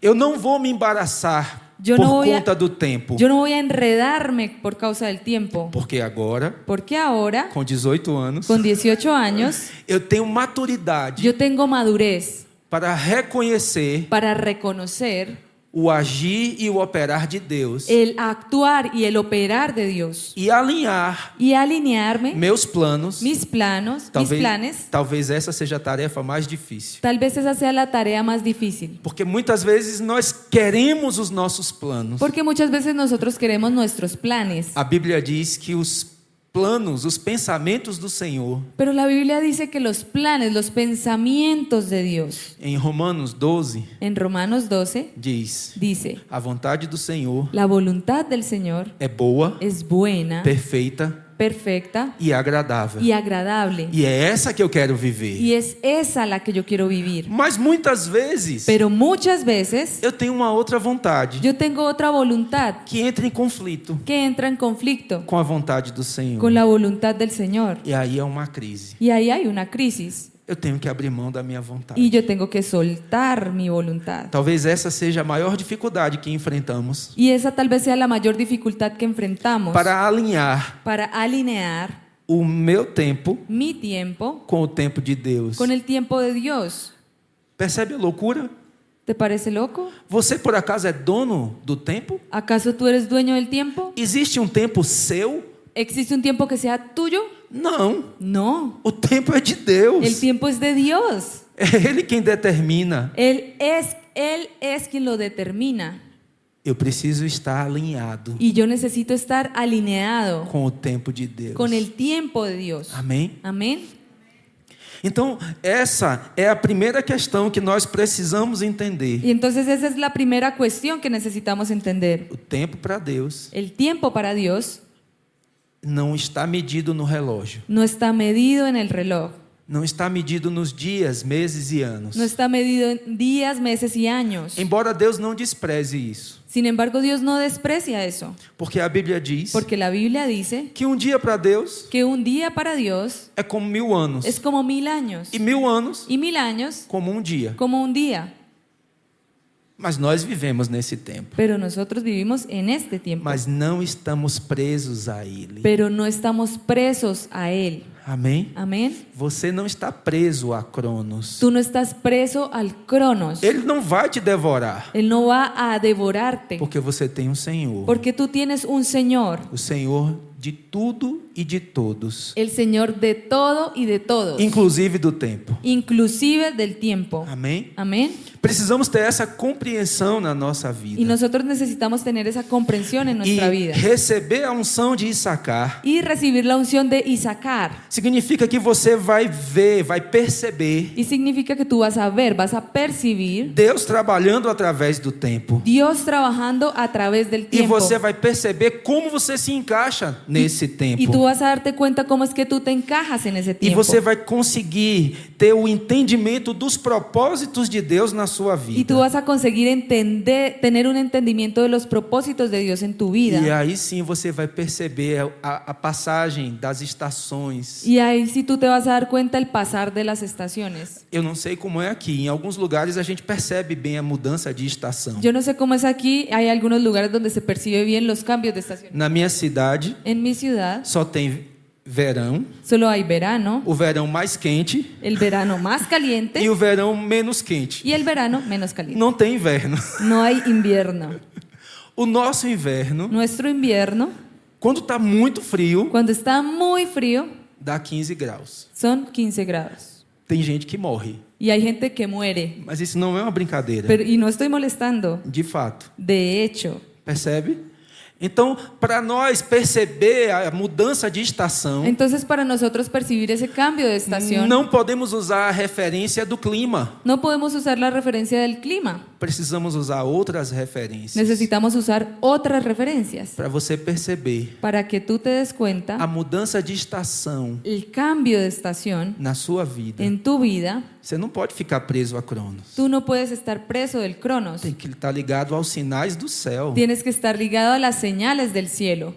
S1: Eu não vou me embaraçar
S2: Eu
S1: por
S2: não vou
S1: conta do tempo,
S2: Yo no voy a enredarme por causa del tiempo,
S1: porque agora,
S2: porque ahora,
S1: com 18 anos,
S2: con 18 años,
S1: eu tenho maturidade
S2: yo tengo madurez
S1: para reconhecer
S2: para reconocer
S1: o agir e o operar de Deus
S2: el actuar y el operar de Dios
S1: e alinhar
S2: y alinearme
S1: meus planos.
S2: mis planes.
S1: Talvez essa seja a tarefa mais difícil.
S2: Tal vez esa sea la tarea más difícil,
S1: Porque muitas vezes nós queremos os nossos planos.
S2: porque muchas veces nosotros queremos nuestros planes,
S1: A Bíblia diz que os planos, os pensamentos do Senhor,
S2: pero la Biblia dice que los planes, los pensamientos de Dios,
S1: em Romanos 12,
S2: en Romanos 12,
S1: diz:
S2: dice,
S1: a vontade do Senhor
S2: la voluntad del Señor
S1: é boa,
S2: es buena,
S1: perfeita
S2: perfecta
S1: e agradável.
S2: y agradable.
S1: E é essa que eu quero viver.
S2: Y es esa la que yo quiero vivir.
S1: Mas muitas vezes
S2: Pero muchas veces
S1: eu tenho uma outra vontade
S2: yo tengo otra voluntad
S1: que entra em conflito
S2: que entra en conflicto
S1: com a vontade do Senhor.
S2: con la voluntad del Señor.
S1: E aí é uma crise.
S2: Y ahí hay una crisis.
S1: Eu tenho que abrir mão da minha vontade.
S2: Y yo tengo que soltar mi voluntad.
S1: Talvez essa seja a maior dificuldade que enfrentamos
S2: Y esa tal vez sea la mayor dificultad que enfrentamos
S1: para alinhar
S2: para alinear
S1: o meu tempo
S2: mi tiempo
S1: com o tempo de Deus.
S2: con el tiempo de Dios.
S1: Percebe a loucura?
S2: ¿Te parece loco?
S1: Você por acaso é dono do tempo?
S2: ¿Acaso tú eres dueño del tiempo?
S1: Existe um tempo seu?
S2: ¿Existe un tiempo que sea tuyo?
S1: Não.
S2: No.
S1: O tempo é de Deus.
S2: El tiempo es de Dios.
S1: É Ele quem determina.
S2: Él es quien lo determina.
S1: Eu preciso estar alinhado
S2: Y yo necesito estar alineado
S1: com o tempo de Deus.
S2: con el tiempo de Dios.
S1: Amém?
S2: Amén.
S1: Então, essa é a primeira questão que nós precisamos entender.
S2: Y entonces esa es la primera cuestión que necesitamos entender.
S1: O tempo para Deus
S2: El tiempo para Dios
S1: não está medido no relógio,
S2: no está medido en el reloj,
S1: não está medido nos dias, meses e anos.
S2: no está medido en días, meses y años.
S1: Embora Deus não despreze isso.
S2: Sin embargo, Dios no desprecia eso,
S1: Porque a Bíblia diz
S2: porque la Biblia dice
S1: que um dia para Deus
S2: que un día para Dios
S1: é como 1000 anos.
S2: es como 1000 años
S1: E 1000 anos
S2: y 1000 años
S1: como um dia.
S2: como un día.
S1: Mas nós vivemos nesse tempo.
S2: Pero nosotros vivimos en este tiempo,
S1: Mas não estamos presos a Ele.
S2: pero no estamos presos a Él.
S1: Amém?
S2: Amén.
S1: Você não está preso a Cronos.
S2: Tú no estás preso al Cronos.
S1: Ele não vai te devorar.
S2: Él no va a devorarte,
S1: Porque você tem um Senhor.
S2: porque tú tienes un Señor,
S1: O Senhor de tudo e de todos.
S2: el Señor de todo y de todos,
S1: Inclusive do tempo.
S2: inclusive del tiempo.
S1: Amém?
S2: Amén.
S1: Precisamos ter essa compreensão na nossa vida.
S2: Y nosotros necesitamos tener esa comprensión en
S1: E
S2: nuestra vida.
S1: receber a unção de Issacar
S2: Y recibir la unción de Issacar.
S1: significa que você vai ver, vai perceber
S2: Y significa que tú vas a ver, vas a percibir
S1: Deus trabalhando através do tempo.
S2: Dios trabajando a través del
S1: E
S2: tiempo.
S1: você vai perceber como você se encaixa nesse
S2: Y
S1: tempo.
S2: tú vas a darte cuenta cómo es que tú te encajas en ese
S1: E
S2: tiempo.
S1: você vai conseguir ter o entendimento dos propósitos de Deus na sua
S2: Y tú
S1: vida.
S2: vas a conseguir tener un entendimiento de los propósitos de Dios en tu vida.
S1: E aí sim você vai perceber a passagem das estações.
S2: Y ahí sí tú te vas a dar cuenta el pasar de las estaciones.
S1: Eu não sei como é aqui. Em alguns lugares a gente percebe bem a mudança de estação.
S2: Yo no sé cómo es aquí, hay algunos lugares donde se percibe bien los cambios de estaciones.
S1: Na minha cidade
S2: En mi ciudad
S1: só tem verão,
S2: solo hay verano,
S1: o verão mais quente
S2: el verano más caliente
S1: e o verão menos quente.
S2: y el verano menos caliente.
S1: Não tem inverno.
S2: No hay invierno.
S1: O nosso inverno,
S2: Nuestro invierno,
S1: quando está muito frio,
S2: cuando está muy frío,
S1: dá 15 graus.
S2: son 15 grados.
S1: Tem gente que morre.
S2: Y hay gente que muere.
S1: Mas isso não é uma brincadeira.
S2: Y no estoy molestando.
S1: De fato.
S2: De hecho.
S1: Percebe? Então, para nós perceber a mudança de estação,
S2: Entonces, para nosotros percibir ese cambio de estación,
S1: não podemos usar a referência do clima.
S2: no podemos usar la referencia del clima.
S1: Precisamos usar outras referências.
S2: Necesitamos usar otras referencias
S1: Para você perceber
S2: para que tú te des
S1: a
S2: cuenta
S1: mudança de estação
S2: el cambio de estación
S1: na sua vida.
S2: en tu vida.
S1: Você não pode ficar preso a Cronos.
S2: Tú no puedes estar preso del Cronos.
S1: Tem que estar ligado aos sinais do céu.
S2: Tienes que estar ligado a las señales del cielo.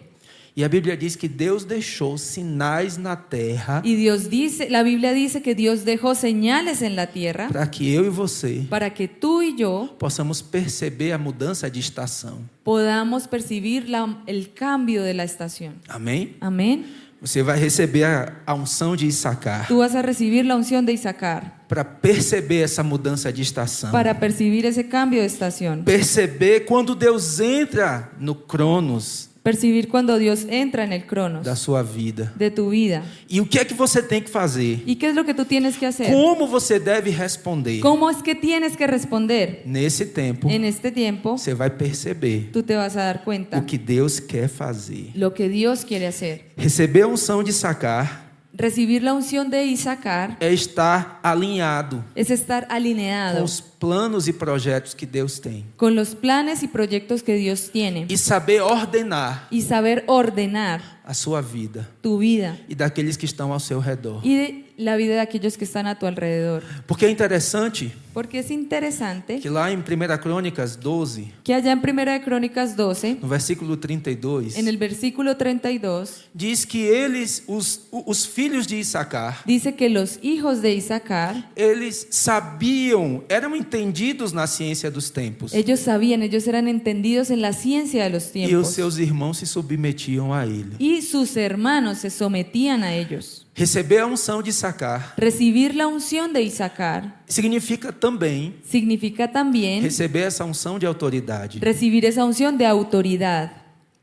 S1: E a Bíblia diz que Deus deixou sinais na terra
S2: Y Dios dice, la Biblia dice que Dios dejó señales en la tierra
S1: para que eu e você
S2: para que tú y yo
S1: possamos perceber a mudança de estação.
S2: podamos percibir el cambio de la estación.
S1: Amém?
S2: Amén.
S1: Você vai receber a unção de Issacar
S2: Tú vas a recibir la unción de Issacar
S1: para perceber essa mudança de estação.
S2: para percibir ese cambio de estación.
S1: Perceber quando Deus entra no Cronos
S2: Percibir cuando Dios entra en el Cronos
S1: da sua vida.
S2: de tu vida.
S1: E o que é que você tem que fazer?
S2: ¿Y qué es lo que tú tienes que hacer?
S1: Como você deve responder?
S2: ¿Cómo es que tienes que responder?
S1: Nesse tempo,
S2: En este tiempo,
S1: você vai perceber
S2: tú te vas a dar cuenta
S1: o que Deus quer fazer.
S2: lo que Dios quiere hacer.
S1: Receber a unção de Issacar
S2: Recibir la unción de Issacar
S1: é estar alinhado
S2: es estar
S1: com
S2: alineado
S1: os planos e projetos que Deus tem.
S2: con los planes y proyectos que Dios tiene
S1: E saber ordenar
S2: y saber ordenar
S1: a sua vida
S2: tu vida
S1: e daqueles que estão ao seu redor.
S2: y de la vida de aquellos que están a tu alrededor.
S1: Porque é interessante
S2: Porque es interesante
S1: que lá em 1 Crônicas 12,
S2: que allá en 1 de Crónicas 12,
S1: no versículo 32,
S2: en el versículo 32,
S1: diz que eles, os filhos de Issacar,
S2: dice que los hijos de Issacar,
S1: eles sabiam, eram entendidos na ciência dos tempos.
S2: ellos sabían, ellos eran entendidos en la ciencia de los
S1: E os
S2: tiempos.
S1: seus irmãos se submetiam a ele.
S2: Y sus hermanos se sometían a ellos.
S1: Receber a unção de Issacar
S2: Recibir la unción de Issacar
S1: significa também
S2: significa también
S1: receber essa unção de autoridade.
S2: recibir esa unción de autoridad,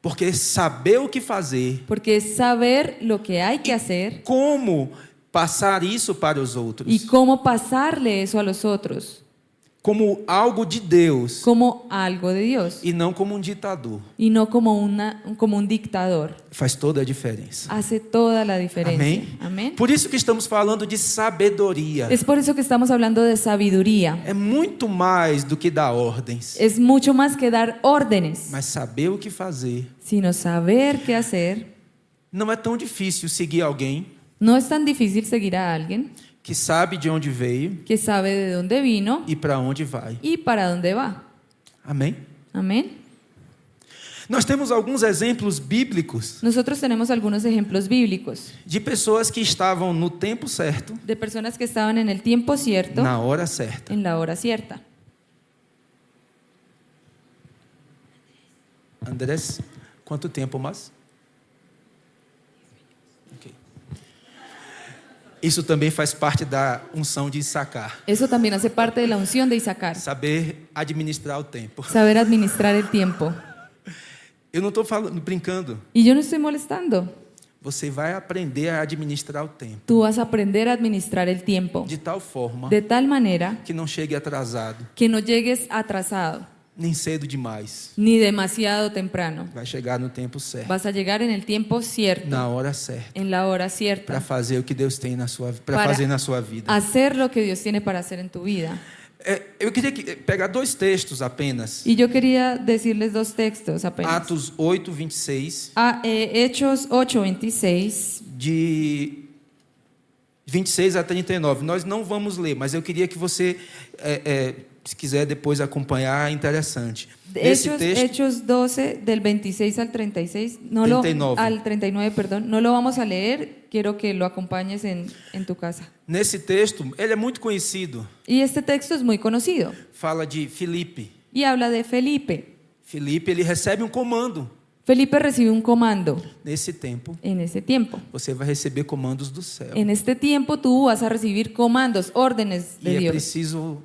S1: Porque saber o que fazer,
S2: porque es saber lo que hay que hacer
S1: como passar isso para os outros,
S2: y cómo pasarle eso a los otros,
S1: como algo de Deus
S2: como algo de Dios
S1: e não como um ditador.
S2: y no como un dictador.
S1: Faz toda a diferença.
S2: Hace toda la diferencia.
S1: Amém?
S2: Amén.
S1: Por isso que estamos falando de sabedoria.
S2: Es por eso que estamos hablando de sabiduría.
S1: É muito mais do que dar ordens,
S2: Es mucho más que dar órdenes,
S1: mas saber o que fazer.
S2: sino saber qué hacer.
S1: Não é tão difícil seguir alguém
S2: No es tan difícil seguir a alguien
S1: que sabe de onde veio
S2: que sabe de dónde vino
S1: e para onde vai.
S2: y para dónde va.
S1: Amém?
S2: Amén.
S1: Nós temos alguns exemplos bíblicos
S2: Nosotros tenemos algunos ejemplos bíblicos
S1: de pessoas que estavam no tempo certo,
S2: de personas que estaban en el tiempo cierto,
S1: na hora certa.
S2: en la hora cierta.
S1: Andrés, quanto tempo mais? Ok. Isso também faz parte da unção de Issacar.
S2: Eso también hace parte de la unción de Issacar,
S1: Saber administrar o tempo.
S2: saber administrar el tiempo.
S1: Eu não estou falando, brincando.
S2: Y yo no estoy molestando.
S1: Você vai aprender a administrar o tempo
S2: Tú vas a aprender a administrar el tiempo
S1: de tal forma
S2: de tal manera
S1: que não chegue atrasado,
S2: que no llegues atrasado
S1: nem cedo demais.
S2: ni demasiado temprano.
S1: Vai chegar no tempo certo,
S2: Vas a llegar en el tiempo cierto,
S1: na hora certa,
S2: en la hora
S1: para
S2: cierta,
S1: fazer o que Deus tem na sua, para
S2: Para
S1: fazer na sua vida.
S2: hacer lo que Dios tiene para hacer en tu vida.
S1: Eu queria pegar dois textos apenas.
S2: Y yo quería decirles dos textos apenas.
S1: Atos 8, 26,
S2: Hechos 8:26.
S1: de 26 a 39. Nós não vamos ler, mas eu queria que você, se quiser depois acompanhar, é interessante. Nesse texto,
S2: Hechos 12, del 26 al 36,
S1: 39.
S2: Al 39, perdón, no lo vamos a leer, quiero que lo acompañes en tu casa.
S1: nesse texto, ele é muito conhecido.
S2: Y este texto es muy conocido
S1: Fala de Filipe.
S2: y habla de Felipe.
S1: Filipe, ele recebe um comando.
S2: Felipe recibe un comando
S1: Nesse tempo,
S2: en ese tiempo.
S1: você vai receber comandos do céu.
S2: En este tiempo tú vas a recibir comandos, órdenes
S1: E
S2: de
S1: é
S2: Dios.
S1: preciso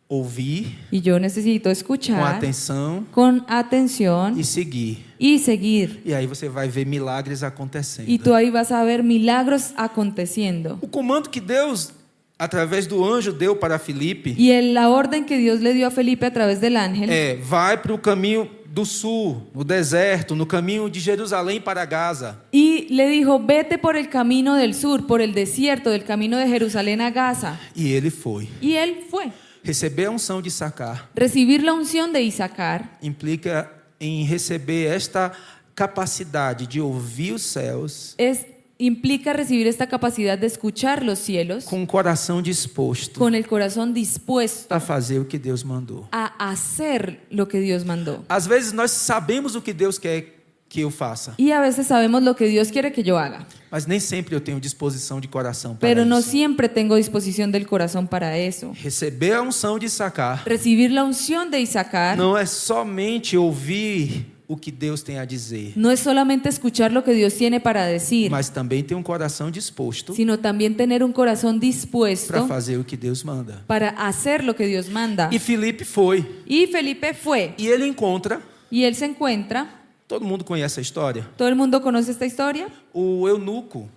S1: ouvir
S2: Y yo necesito
S1: com
S2: escuchar
S1: atenção
S2: con atención
S1: e seguir.
S2: y seguir.
S1: E aí você vai ver milagres acontecendo.
S2: Y tú ahí vas a ver milagros aconteciendo.
S1: O comando que Deus, através do anjo, deu para Filipe
S2: Y la orden que Dios le dio a Felipe a través del ángel
S1: vai para o caminho do sul, no deserto, no caminho de Jerusalém para Gaza.
S2: y le dijo, vete por el camino del sur, por el desierto, del camino de Jerusalén a Gaza.
S1: E ele foi.
S2: Y él fue.
S1: Receber a unção de Issacar
S2: Recibir la unción de Issacar
S1: implica em receber esta capacidade de ouvir os céus
S2: implica recibir esta capacidad de escuchar los cielos
S1: com o coração disposto
S2: con el corazón dispuesto
S1: a fazer o que Deus mandou.
S2: a hacer lo que Dios mandó.
S1: Às vezes nós sabemos o que Deus quer que eu faça,
S2: Y a veces sabemos lo que Dios quiere que yo haga,
S1: mas nem sempre eu tenho disposição de coração para
S2: pero no
S1: isso.
S2: siempre tengo disposición del corazón para eso.
S1: Receber a unção de Issacar
S2: Recibir la unción de Issacar
S1: não é somente ouvir o que Deus tem a dizer,
S2: no es solamente escuchar lo que Dios tiene para decir,
S1: mas também ter um coração disposto
S2: sino también tener un corazón
S1: para
S2: dispuesto
S1: fazer o que Deus manda.
S2: para hacer lo que Dios manda.
S1: E Filipe foi.
S2: Y Felipe fue,
S1: E ele encontra,
S2: y él se encuentra,
S1: todo mundo conhece a história,
S2: ¿todo el mundo conoce esta historia?
S1: o eunuco,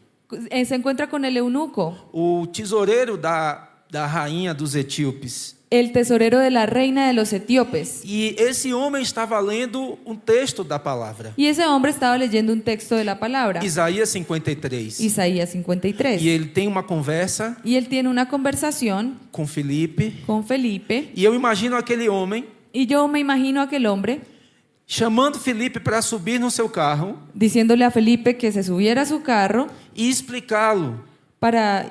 S2: Se encuentra con el eunuco,
S1: o tesoureiro da rainha dos etíopes.
S2: el tesorero de la reina de los etíopes.
S1: E esse homem estava lendo um texto da palavra,
S2: Y ese hombre estaba leyendo un texto de la palabra,
S1: Isaías 53.
S2: Isaías 53.
S1: E ele tem uma conversa
S2: Y él tiene una conversación
S1: com Filipe.
S2: con Felipe.
S1: E eu imagino aquele homem
S2: Y yo me imagino a aquel hombre
S1: chamando Filipe para subir no seu carro
S2: diciéndole a Felipe que se subiera a su carro
S1: e explicá-lo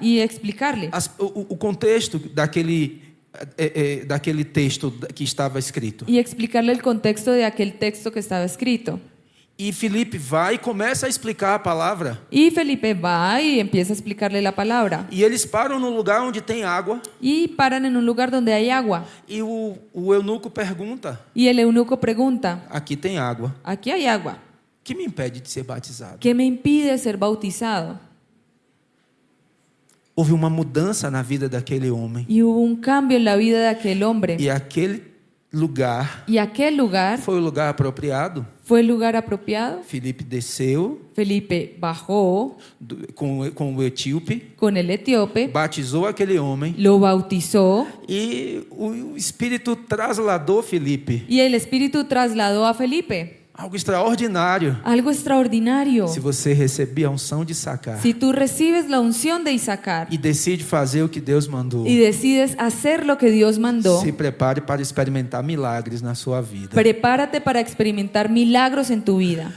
S2: y explicarle
S1: o contexto daquele texto que estava escrito.
S2: y explicarle el contexto de aquel texto que estaba escrito.
S1: E Filipe vai e começa a explicar a palavra.
S2: Y Felipe va y empieza a explicarle la palabra.
S1: E eles param no lugar onde tem água.
S2: Y paran en un lugar donde hay agua.
S1: E o eunuco pergunta:
S2: Y el eunuco pregunta,
S1: aqui tem água.
S2: aquí hay agua,
S1: O que me impede de ser batizado?
S2: ¿qué me impide ser bautizado?
S1: Houve uma mudança na vida daquele homem.
S2: Y hubo un cambio en la vida de aquel hombre.
S1: E aquele lugar
S2: Y aquel lugar
S1: foi o lugar apropriado.
S2: fue el lugar apropiado.
S1: Filipe desceu
S2: Felipe bajó
S1: com o etíope,
S2: con el etíope,
S1: batizou aquele homem
S2: lo bautizó
S1: e o Espírito trasladou Filipe.
S2: y el Espíritu trasladó a Felipe.
S1: Algo extraordinário.
S2: Algo extraordinario.
S1: Se você receber a unção de Issacar
S2: Si tú recibes la unción de Issacar
S1: e decide fazer o que Deus mandou,
S2: y decides hacer lo que Dios mandó,
S1: se prepare para experimentar milagres na sua vida.
S2: prepárate para experimentar milagros en tu vida.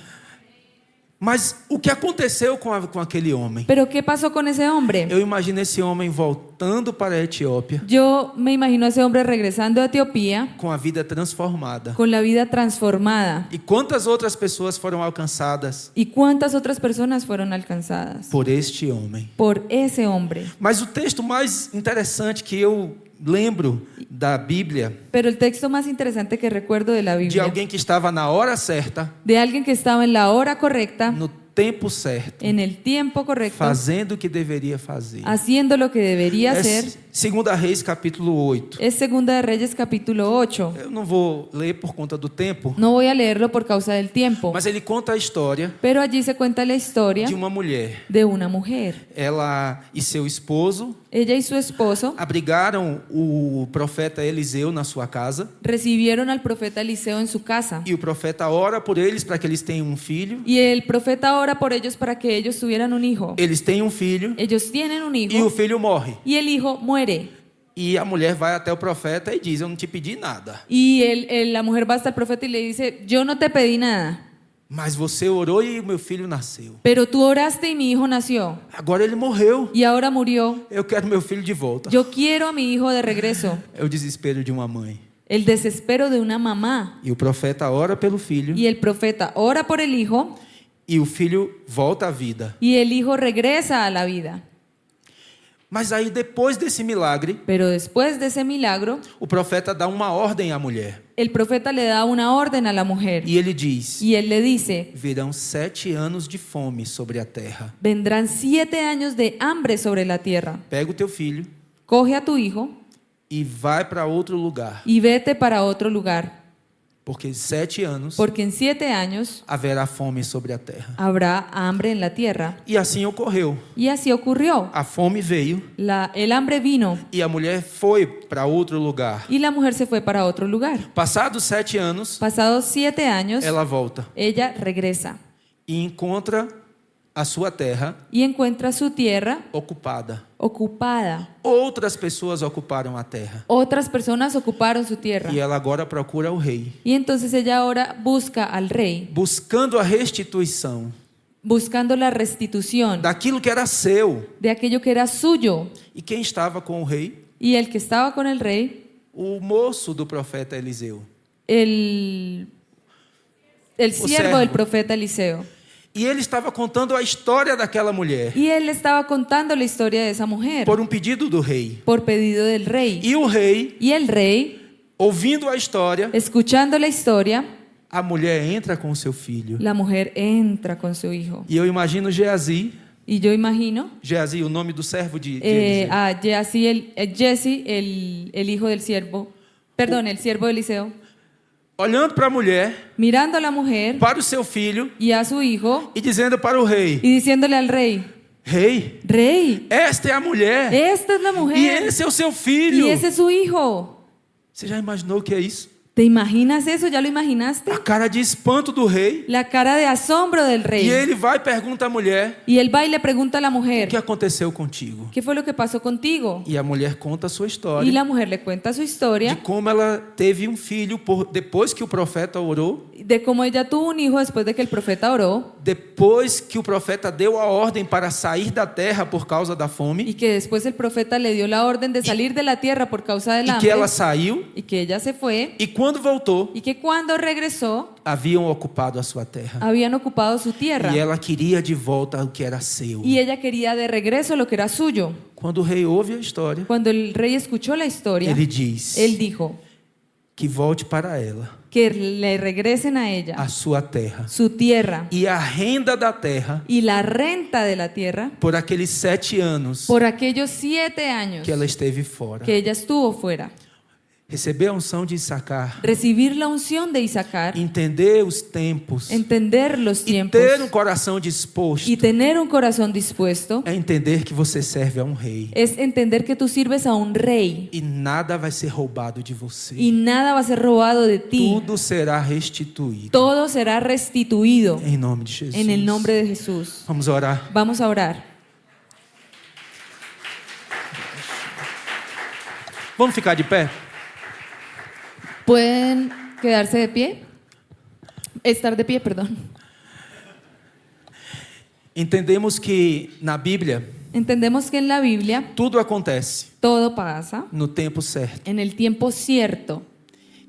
S1: Mas o que aconteceu com aquele homem?
S2: Pero ¿qué pasó con ese hombre?
S1: Eu imagino esse homem voltando para a Etiópia
S2: Yo me imagino a ese hombre regresando a Etiopía
S1: com a vida transformada.
S2: con la vida transformada.
S1: E quantas outras pessoas foram alcançadas
S2: ¿Y cuántas otras personas fueron alcanzadas
S1: por este homem?
S2: por ese hombre?
S1: Mas o texto mais interessante que eu lembro da Bíblia,
S2: Pero el texto más interesante que recuerdo de la
S1: de
S2: Biblia,
S1: alguém que estava na hora certa,
S2: de alguien que estaba en la hora correcta,
S1: no tempo certo,
S2: en el tiempo correcto,
S1: fazendo o que deveria fazer.
S2: haciendo lo que debería hacer,
S1: É 2 Reis capítulo 8.
S2: es Segunda de Reyes capítulo 8.
S1: Eu não vou ler por conta do tempo,
S2: No voy a leerlo por causa del tiempo,
S1: mas ele conta a história
S2: pero allí se cuenta la historia
S1: de uma mulher.
S2: de una mujer.
S1: Ela e seu esposo
S2: Ella y su esposo
S1: abrigaram o profeta Eliseu na sua casa,
S2: recibieron al profeta Eliseo en su casa.
S1: e o profeta ora por eles para que eles tenham um filho.
S2: Y el profeta ora por ellos para que ellos tuvieran un hijo.
S1: Eles têm um filho
S2: Ellos tienen un
S1: e o
S2: hijo
S1: filho morre.
S2: y el hijo muere.
S1: E a mulher vai até o profeta e diz: eu não te pedi nada,
S2: Y la mujer va hasta el profeta y le dice, yo no te pedí nada,
S1: mas você orou e o meu filho nasceu.
S2: pero tú oraste y mi hijo nació.
S1: Agora ele morreu.
S2: Y ahora murió.
S1: Eu quero meu filho de volta.
S2: Yo quiero a mi hijo de regreso.
S1: É o desespero de uma mãe.
S2: El desespero de una mamá.
S1: E o profeta ora pelo filho
S2: Y el profeta ora por el hijo
S1: e o filho volta à vida.
S2: y el hijo regresa a la vida.
S1: Mas aí, depois desse milagre,
S2: Pero después de ese milagro,
S1: o profeta dá uma ordem à mulher.
S2: el profeta le da una orden a la mujer.
S1: E ele diz:
S2: Y él le dice,
S1: virão 7 anos de fome sobre a terra.
S2: vendrán 7 años de hambre sobre la tierra.
S1: Pega o teu filho
S2: Coge a tu hijo
S1: e vai para outro lugar.
S2: y vete para otro lugar,
S1: Porque 7 anos
S2: porque en 7 años
S1: haverá fome sobre a terra.
S2: habrá hambre en la tierra.
S1: E assim ocorreu.
S2: Y así ocurrió.
S1: A fome veio
S2: El hambre vino
S1: e a mulher foi para outro lugar.
S2: y la mujer se fue para otro lugar.
S1: Passados 7 anos,
S2: Pasados 7 años,
S1: ela volta
S2: ella regresa
S1: e encontra a sua terra
S2: y encuentra su tierra
S1: ocupada.
S2: ocupada.
S1: Outras pessoas ocuparam a terra.
S2: Otras personas ocuparon su tierra.
S1: E ela agora procura o rei,
S2: Y entonces ella ahora busca al rey,
S1: buscando a restituição
S2: buscando la restitución
S1: daquilo que era seu.
S2: de aquello que era suyo.
S1: E quem estava com o rei?
S2: Y el que estaba con el rey,
S1: O moço do profeta Eliseu.
S2: el siervo
S1: servo.
S2: del profeta Eliseo.
S1: E ele estava contando a história daquela mulher
S2: Y él estaba contando la historia de esa mujer
S1: por um pedido do rei.
S2: por pedido del rey.
S1: E o rei,
S2: Y el rey,
S1: ouvindo a história,
S2: escuchando la historia,
S1: a mulher entra com o seu filho.
S2: la mujer entra con su hijo.
S1: E eu imagino Geazi,
S2: Y yo imagino
S1: o nome do servo de Eliseu,
S2: a Jesse, el hijo del siervo, perdón, el siervo de Eliseo,
S1: olhando para a mulher,
S2: mirando a la mujer
S1: para o seu filho
S2: y a su hijo
S1: e dizendo para o rei:
S2: y diciéndole al rey,
S1: rei,
S2: rey,
S1: esta é a mulher
S2: esta es la
S1: e
S2: mujer
S1: esse é o seu filho.
S2: y ese es su hijo.
S1: Você já imaginou o que é isso?
S2: ¿Te imaginas eso? ¿Ya lo imaginaste?
S1: A cara de espanto do rei.
S2: La cara de asombro del
S1: E
S2: rey.
S1: ele vai e pergunta à mulher:
S2: Y él va y le pregunta a la
S1: o que
S2: mujer,
S1: aconteceu contigo?
S2: ¿qué fue lo que pasó contigo?
S1: E a mulher conta a sua
S2: Y
S1: história
S2: la mujer le cuenta su
S1: de
S2: historia
S1: como ela teve um filho depois que o profeta orou,
S2: de cómo ella tuvo un hijo después de que el profeta oró
S1: depois que o profeta deu a ordem para sair da terra por causa da
S2: y
S1: fome,
S2: que después el profeta le dio la orden de salir de la tierra por causa del
S1: e que
S2: hambre
S1: ela saiu,
S2: y que ella se fue
S1: e quando voltou,
S2: y que cuando regresó
S1: haviam ocupado a sua terra.
S2: habían ocupado su tierra
S1: E ela queria de volta o que era seu.
S2: y ella quería de regreso lo que era suyo.
S1: Quando o rei ouve a história,
S2: Cuando el rey escuchó la historia,
S1: ele diz
S2: él dijo
S1: que volte para ela
S2: que le regresen a ella
S1: a sua terra
S2: su tierra
S1: e a renda da terra
S2: y la renta de la tierra
S1: por aqueles 7 anos
S2: por aquellos 7 años
S1: que ela esteve fora.
S2: que ella estuvo fuera.
S1: Receber a unção de Issacar,
S2: Recibir la unción de Isaacar,
S1: entender os tempos
S2: entender los
S1: e
S2: tiempos
S1: ter um coração disposto
S2: y tener un corazón dispuesto
S1: é entender que você serve a um rei
S2: es entender que tú sirves a un rey
S1: e nada vai ser roubado de você.
S2: y nada va a ser robado de ti.
S1: Tudo será restituído.
S2: Todo será restituido
S1: Em nome de Jesus.
S2: en el nombre de Jesús.
S1: Vamos orar.
S2: Vamos a orar.
S1: Vamos ficar de pé?
S2: ¿Pueden quedarse de pie? Estar de pie, perdón.
S1: Entendemos que na Bíblia
S2: Entendemos que en la Biblia
S1: tudo acontece
S2: todo pasa
S1: no tempo certo.
S2: en el tiempo cierto.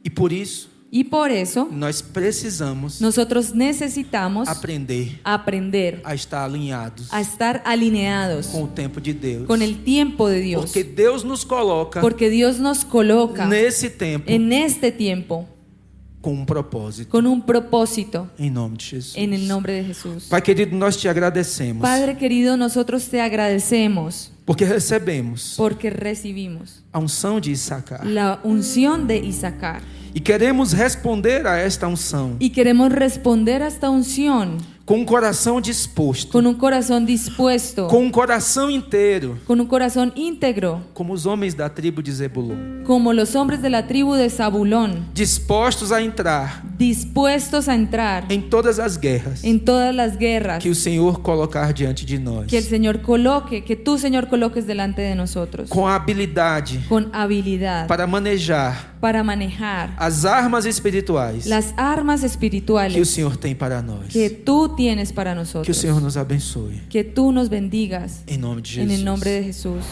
S1: E por isso,
S2: Y por eso
S1: nós precisamos
S2: nosotros necesitamos
S1: aprender
S2: aprender
S1: a estar alinhados
S2: a estar alineados
S1: com o tempo de Deus.
S2: con el tiempo de Dios.
S1: Porque Deus nos coloca
S2: Porque Dios nos coloca
S1: nesse tempo
S2: en este tiempo
S1: com propósito.
S2: con un propósito
S1: Em nome de Jesus.
S2: en el nombre de Jesús.
S1: Pai querido, nós te agradecemos.
S2: Padre querido, nosotros te agradecemos
S1: Porque recebemos
S2: porque recibimos
S1: a unção de Issacar.
S2: la unción de Issacar
S1: E queremos responder a esta unção
S2: y queremos responder a esta unción
S1: com um coração disposto,
S2: con un corazón dispuesto,
S1: com um coração inteiro,
S2: con un corazón íntegro,
S1: como os homens da tribo de Zebulon,
S2: como los hombres de la tribu de Zabulón,
S1: dispostos a entrar
S2: dispuestos a entrar
S1: em todas as guerras
S2: en todas las guerras
S1: que o Senhor colocar diante de nós,
S2: que el Señor coloque, que tú, Señor, coloques delante de nosotros,
S1: com a habilidade
S2: con habilidad
S1: para manejar
S2: para manejar
S1: as armas espirituais
S2: las armas
S1: que o
S2: espirituales
S1: Senhor tem para nós.
S2: que tú tienes para
S1: Que o
S2: nosotros.
S1: Senhor nos abençoe.
S2: Que tú nos bendigas
S1: Em nome de
S2: en
S1: Jesus.
S2: el nombre de Jesús.